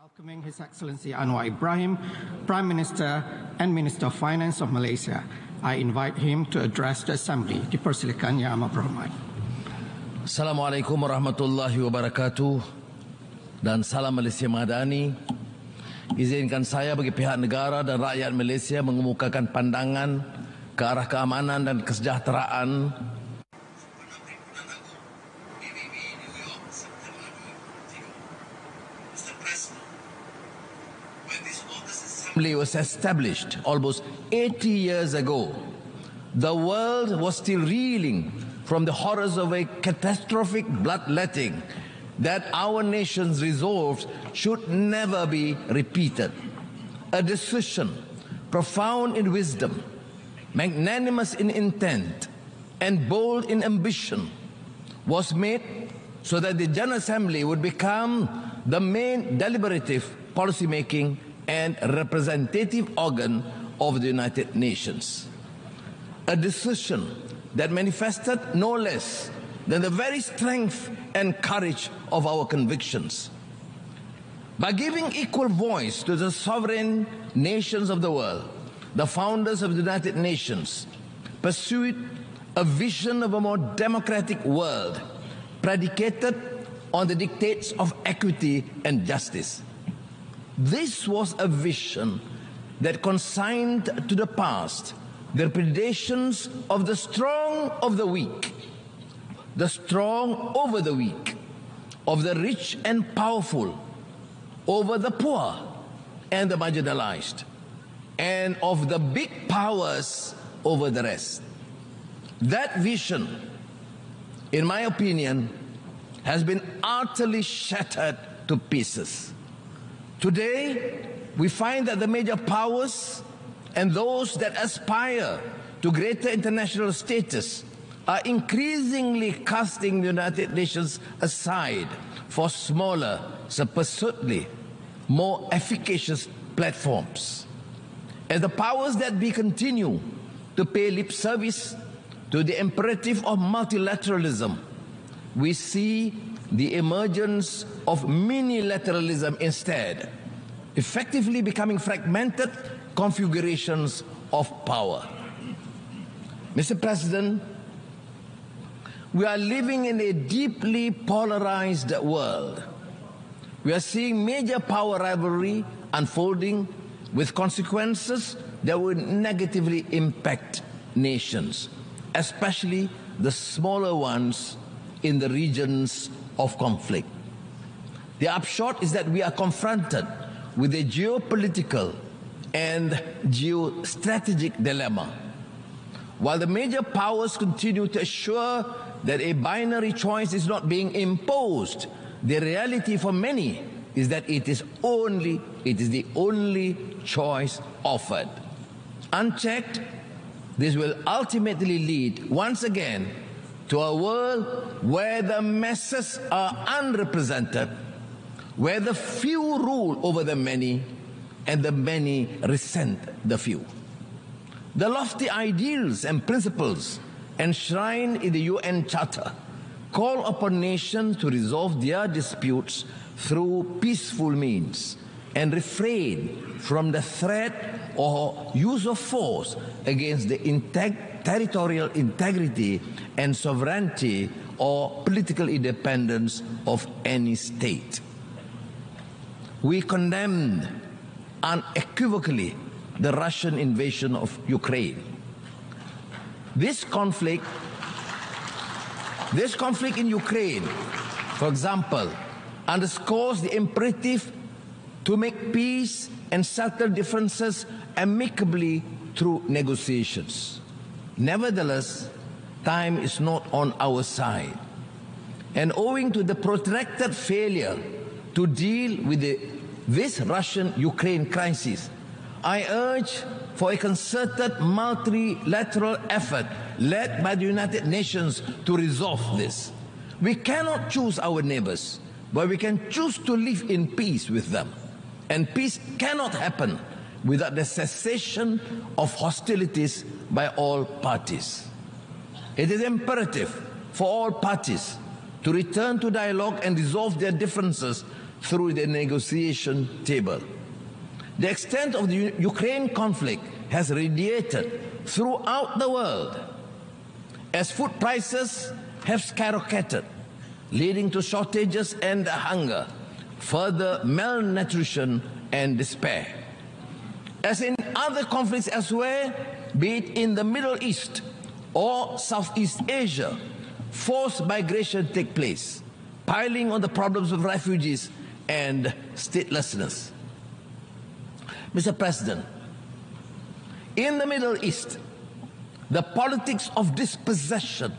Welcoming His Excellency Anwar Ibrahim, Prime Minister and Minister of Finance of Malaysia, I invite him to address the Assembly. Dipersilakan Yang Amat Berhormat. Assalamualaikum warahmatullahi wabarakatuh dan salam Malaysia Madani. Izinkan saya bagi pihak negara dan rakyat Malaysia mengemukakan pandangan ke arah keamanan dan kesejahteraan was established almost 80 years ago. The world was still reeling from the horrors of a catastrophic bloodletting that our nation's resolves should never be repeated. A decision profound in wisdom, magnanimous in intent, and bold in ambition was made so that the General Assembly would become the main deliberative policy-making and representative organ of the United Nations. A decision that manifested no less than the very strength and courage of our convictions. By giving equal voice to the sovereign nations of the world, the founders of the United Nations pursued a vision of a more democratic world predicated on the dictates of equity and justice. This was a vision that consigned to the past the predations of the strong of the weak, the strong over the weak, of the rich and powerful over the poor and the marginalized, and of the big powers over the rest. That vision, in my opinion, has been utterly shattered to pieces. Today, we find that the major powers and those that aspire to greater international status are increasingly casting the United Nations aside for smaller, supposedly more efficacious platforms. As the powers that be continue to pay lip service to the imperative of multilateralism, we see the emergence of minilateralism instead, effectively becoming fragmented configurations of power. Mr. President, we are living in a deeply polarized world. We are seeing major power rivalry unfolding with consequences that will negatively impact nations, especially the smaller ones in the regions of conflict. The upshot is that we are confronted with a geopolitical and geostrategic dilemma. While the major powers continue to assure that a binary choice is not being imposed, the reality for many is that it is the only choice offered. Unchecked, this will ultimately lead once again to a world where the masses are unrepresented, where the few rule over the many, and the many resent the few. The lofty ideals and principles enshrined in the UN Charter call upon nations to resolve their disputes through peaceful means and refrain from the threat or use of force against the territorial integrity and sovereignty or political independence of any state. We condemned unequivocally the Russian invasion of Ukraine. This conflict in Ukraine, for example, underscores the imperative to make peace and settle differences amicably through negotiations. Nevertheless, time is not on our side. And owing to the protracted failure to deal with this Russian-Ukraine crisis, I urge for a concerted multilateral effort led by the United Nations to resolve this. We cannot choose our neighbors, but we can choose to live in peace with them. And peace cannot happen without the cessation of hostilities by all parties. It is imperative for all parties to return to dialogue and resolve their differences through the negotiation table. The extent of the Ukraine conflict has radiated throughout the world as food prices have skyrocketed, leading to shortages and hunger, further malnutrition and despair. As in other conflicts elsewhere, be it in the Middle East or Southeast Asia, forced migration take place, piling on the problems of refugees and statelessness. Mr. President, in the Middle East, the politics of dispossession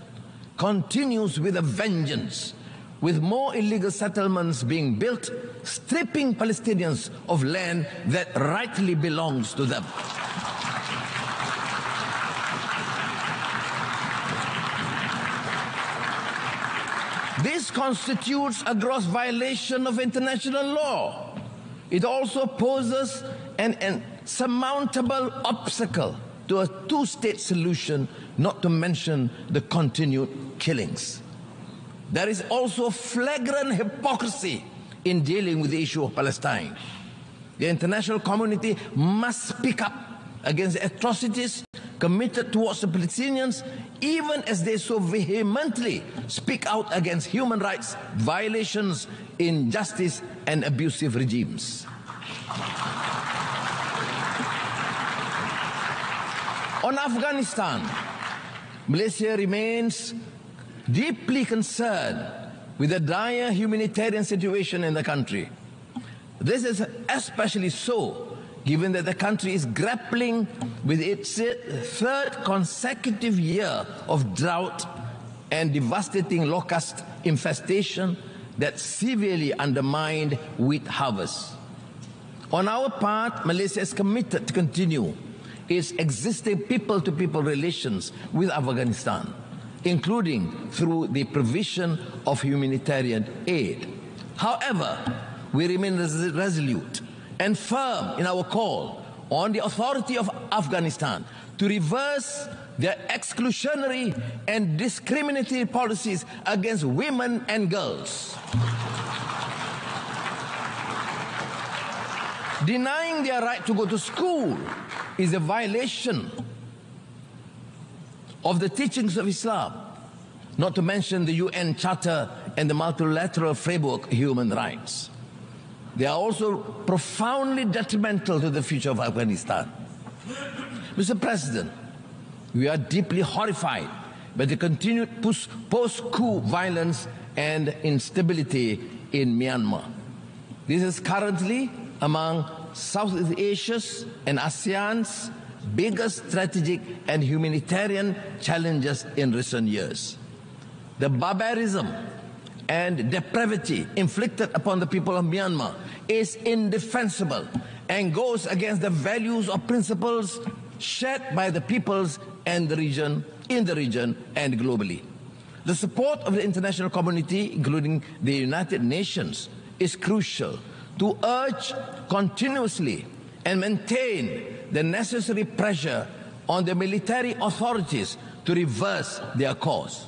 continues with a vengeance, with more illegal settlements being built, stripping Palestinians of land that rightly belongs to them. This constitutes a gross violation of international law. It also poses an insurmountable obstacle to a two-state solution, not to mention the continued killings. There is also flagrant hypocrisy in dealing with the issue of Palestine. The international community must speak up against the atrocities committed towards the Palestinians, even as they so vehemently speak out against human rights violations, injustice, and abusive regimes. On Afghanistan, Malaysia remains deeply concerned with the dire humanitarian situation in the country. This is especially so given that the country is grappling with its third consecutive year of drought and devastating locust infestation that severely undermined wheat harvests. On our part, Malaysia is committed to continue its existing people-to-people relations with Afghanistan, including through the provision of humanitarian aid. However, we remain resolute and firm in our call on the authority of Afghanistan to reverse their exclusionary and discriminatory policies against women and girls. Denying their right to go to school is a violation of the teachings of Islam, not to mention the UN Charter and the multilateral framework of human rights. They are also profoundly detrimental to the future of Afghanistan. Mr. President, we are deeply horrified by the continued post-coup violence and instability in Myanmar. This is currently among Southeast Asia's and ASEAN's biggest strategic and humanitarian challenges in recent years. The barbarism and depravity inflicted upon the people of Myanmar is indefensible and goes against the values or principles shared by the peoples and the region, in the region and globally. The support of the international community, including the United Nations, is crucial to urge continuously and maintain the necessary pressure on the military authorities to reverse their course.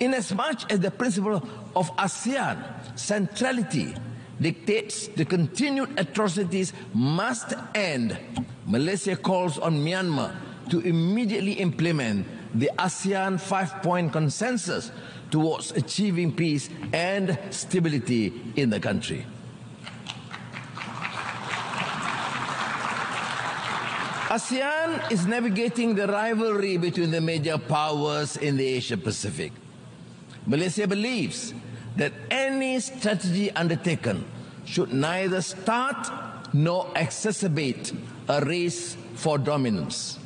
Inasmuch as the principle of ASEAN centrality dictates the continued atrocities must end, Malaysia calls on Myanmar to immediately implement the ASEAN 5-point consensus towards achieving peace and stability in the country. ASEAN is navigating the rivalry between the major powers in the Asia-Pacific. Malaysia believes that any strategy undertaken should neither start nor exacerbate a race for dominance.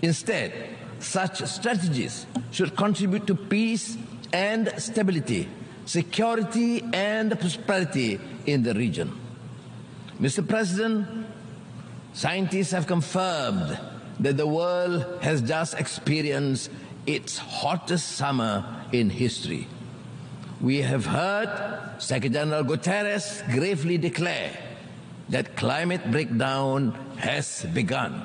Instead, such strategies should contribute to peace and stability, security and prosperity in the region. Mr. President, scientists have confirmed that the world has just experienced its hottest summer in history. We have heard Secretary General Guterres gravely declare that climate breakdown has begun.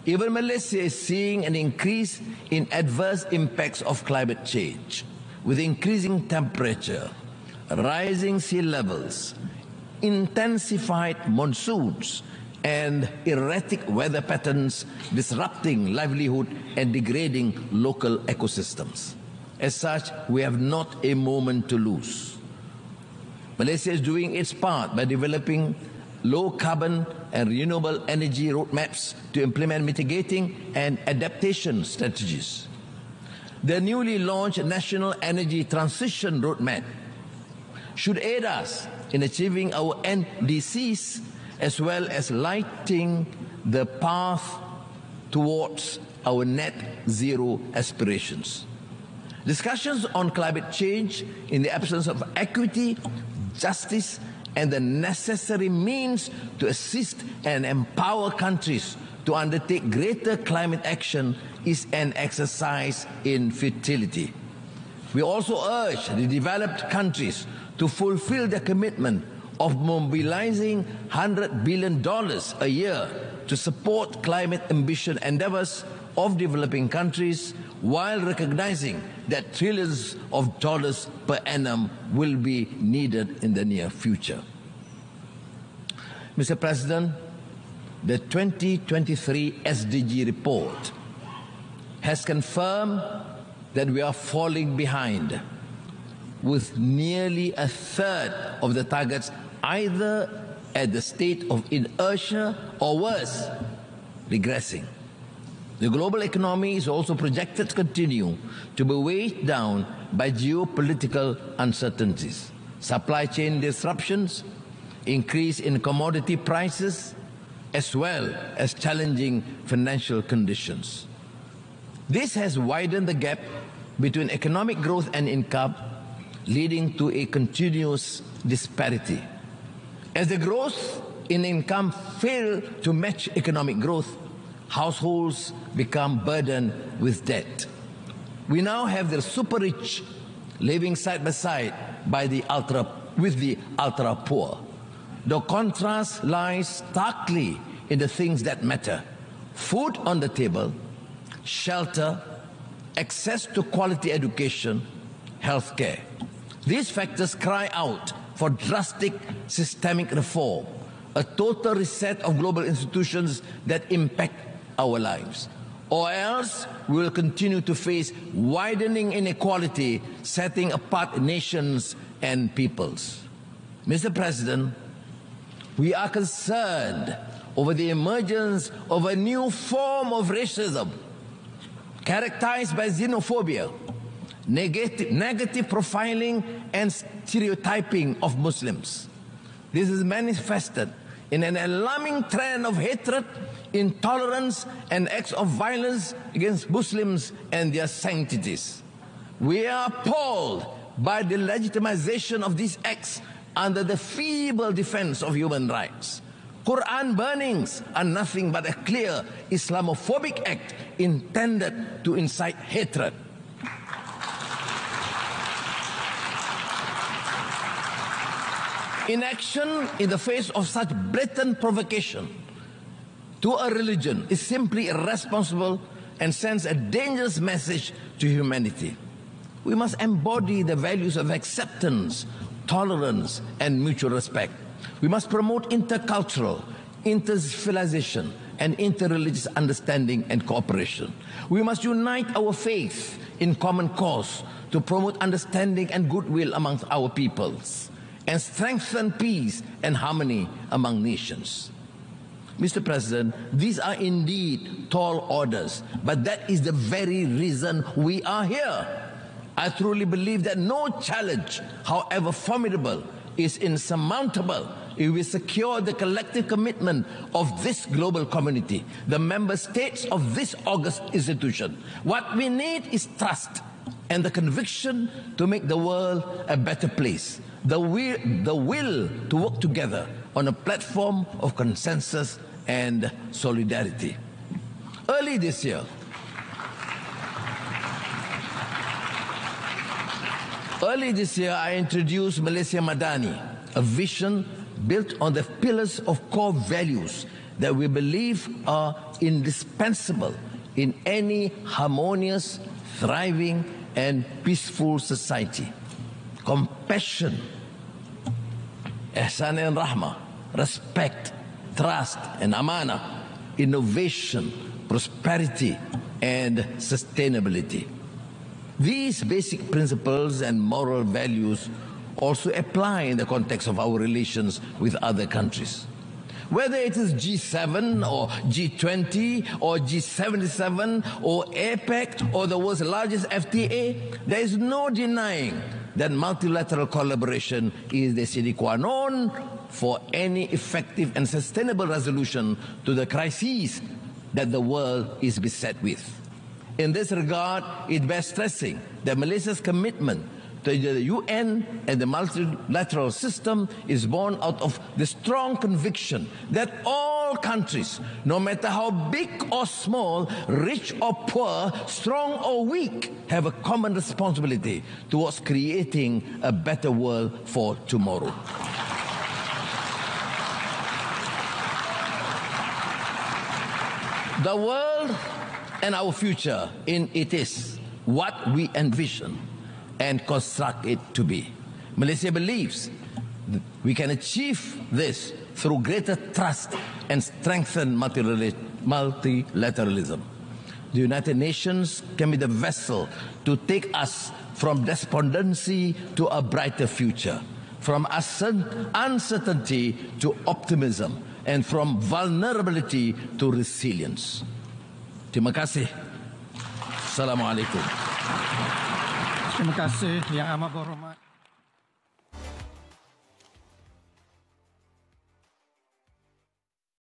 Even Malaysia is seeing an increase in adverse impacts of climate change, with increasing temperature, rising sea levels, intensified monsoons, and erratic weather patterns disrupting livelihood and degrading local ecosystems. As such, we have not a moment to lose. Malaysia is doing its part by developing low-carbon and renewable energy roadmaps to implement mitigating and adaptation strategies. The newly launched National Energy Transition Roadmap should aid us in achieving our NDCs as well as lighting the path towards our net zero aspirations. Discussions on climate change in the absence of equity, justice, and the necessary means to assist and empower countries to undertake greater climate action is an exercise in futility. We also urge the developed countries to fulfill their commitment of mobilizing $100 billion a year to support climate ambition endeavors of developing countries, while recognizing that trillions of dollars per annum will be needed in the near future. Mr. President, the 2023 SDG report has confirmed that we are falling behind, with nearly a third of the targets either at the state of inertia or worse, regressing. The global economy is also projected to continue to be weighed down by geopolitical uncertainties, supply chain disruptions, increase in commodity prices, as well as challenging financial conditions. This has widened the gap between economic growth and income, leading to a continuous disparity. As the growth in income fails to match economic growth, households become burdened with debt. We now have the super rich living side by side with the ultra poor. The contrast lies starkly in the things that matter: food on the table, shelter, access to quality education, healthcare. These factors cry out for drastic systemic reform, a total reset of global institutions that impact our lives. Or else we will continue to face widening inequality, setting apart nations and peoples. Mr. President, we are concerned over the emergence of a new form of racism characterized by xenophobia, negative profiling, and stereotyping of Muslims. This is manifested in an alarming trend of hatred, intolerance, and acts of violence against Muslims and their sanctities. We are appalled by the legitimization of these acts under the feeble defense of human rights. Quran burnings are nothing but a clear Islamophobic act intended to incite hatred. Inaction in the face of such blatant provocation to a religion is simply irresponsible and sends a dangerous message to humanity. We must embody the values of acceptance, tolerance, and mutual respect. We must promote intercultural, inter-civilization, and interreligious understanding and cooperation. We must unite our faith in common cause to promote understanding and goodwill amongst our peoples, and strengthen peace and harmony among nations. Mr. President, these are indeed tall orders, but that is the very reason we are here. I truly believe that no challenge, however formidable, is insurmountable if we secure the collective commitment of this global community, the member states of this august institution. What we need is trust and the conviction to make the world a better place, the will to work together on a platform of consensus and solidarity. Early this year, I introduced Malaysia Madani, a vision built on the pillars of core values that we believe are indispensable in any harmonious, thriving, and peaceful society: compassion, ihsan and rahmah, respect, trust and amanah, innovation, prosperity and sustainability. These basic principles and moral values also apply in the context of our relations with other countries. Whether it is G7 or G20 or G77 or APEC or the world's largest FTA, there is no denying that multilateral collaboration is the sine qua non for any effective and sustainable resolution to the crises that the world is beset with. In this regard, it bears stressing that Malaysia's commitment to the UN and the multilateral system is born out of the strong conviction that all countries, no matter how big or small, rich or poor, strong or weak, have a common responsibility towards creating a better world for tomorrow. The world and our future in it is what we envision and construct it to be. Malaysia believes we can achieve this through greater trust and strengthen multilateralism. The United Nations can be the vessel to take us from despondency to a brighter future, from uncertainty to optimism, and from vulnerability to resilience. Terima kasih. Assalamualaikum. Terima kasih Yang Amat Berhormat.